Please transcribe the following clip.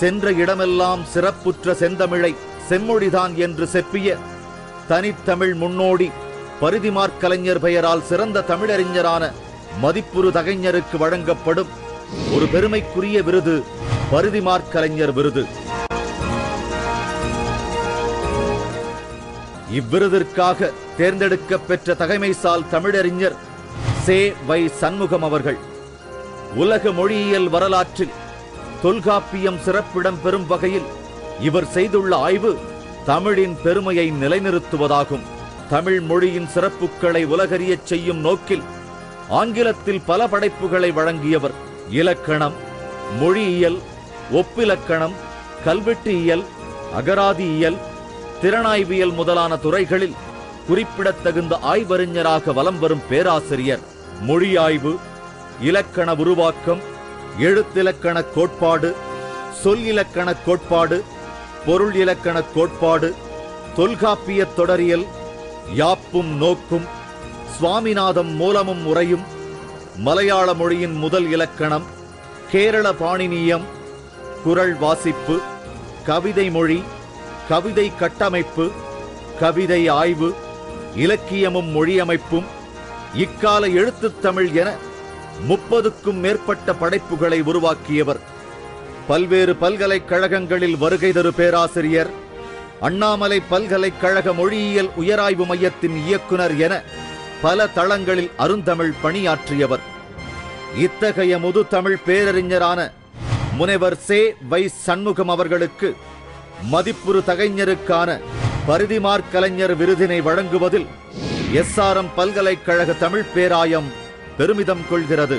சென்ற இடமெல்லாம் சிறப்புற்ற செந்தமிழை செம்மொழிதான் என்று செப்பிய தனித்தமிழ் முன்னோடி பரிதிமாற்கலைஞர் பெயரால் சிறந்த தமிழறிஞரான மதிப்புறு தகைஞருக்கு வழங்கப்படும் ஒரு பெருமைக்குரிய விருது பரிதிமாற்கலைஞர் விருது. இவ்விருதிற்காக தேர்ந்தெடுக்கப் பெற்ற தகைமைசால் தமிழறிஞர் சே. வை. சண்முகம் அவர்கள் உலக மொழியியல் வரலாற்றில் தொல்காப்பியம் சிறப்பிடம் பெறும் வகையில் இவர் செய்துள்ள ஆய்வு தமிழின் பெருமையை நிலைநிறுத்துவதாகும். தமிழ் மொழியின் சிறப்புகளை உலகறியச் செய்யும் நோக்கில் ஆங்கிலத்தில் பல படைப்புகளை வழங்கியவர். இலக்கணம், மொழியியல், ஒப்பிலக்கணம், கல்வெட்டியல், அகராதியியல், திறனாய்வியல் முதலான துறைகளில் குறிப்பிடத்தகுந்த ஆய்வறிஞராக வலம் வரும் பேராசிரியர். மொழியாய்வு, இலக்கண உருவாக்கம், எழுத்திலக்கண கோட்பாடு, சொல் இலக்கண கோட்பாடு, பொருள் இலக்கண கோட்பாடு, தொல்காப்பிய தொடரியல், யாப்பும் நோக்கும், சுவாமிநாதம் மூலமும் உரையும், மலையாள மொழியின் முதல் இலக்கணம், கேரள பாணினியம், குறள் வாசிப்பு, கவிதை மொழி, கவிதை கட்டமைப்பு, கவிதை ஆய்வு, இலக்கியமும் மொழியமைப்பும், இக்கால எழுத்துத் தமிழ் என 30க்கும் மேற்பட்ட படைப்புகளை உருவாக்கியவர். பல்வேறு பல்கலைக்கழகங்களில் வருகை தரு பேராசிரியர், அண்ணாமலை பல்கலைக்கழக மொழியியல் உயராய்வு மையத்தின் இயக்குனர் என பல தளங்களில் அருந்தமிழ் பணியாற்றியவர். இத்தகைய முது தமிழ் பேரறிஞரான முனைவர் சே. வை. சண்முகம் அவர்களுக்கு மதிப்புறு தகைஞருக்கான பரிதிமாற்கலைஞர் விருதினை வழங்குவதில் SRM பல்கலைக்கழக தமிழ் பேராயம் பெருமிதம் கொள்கிறது.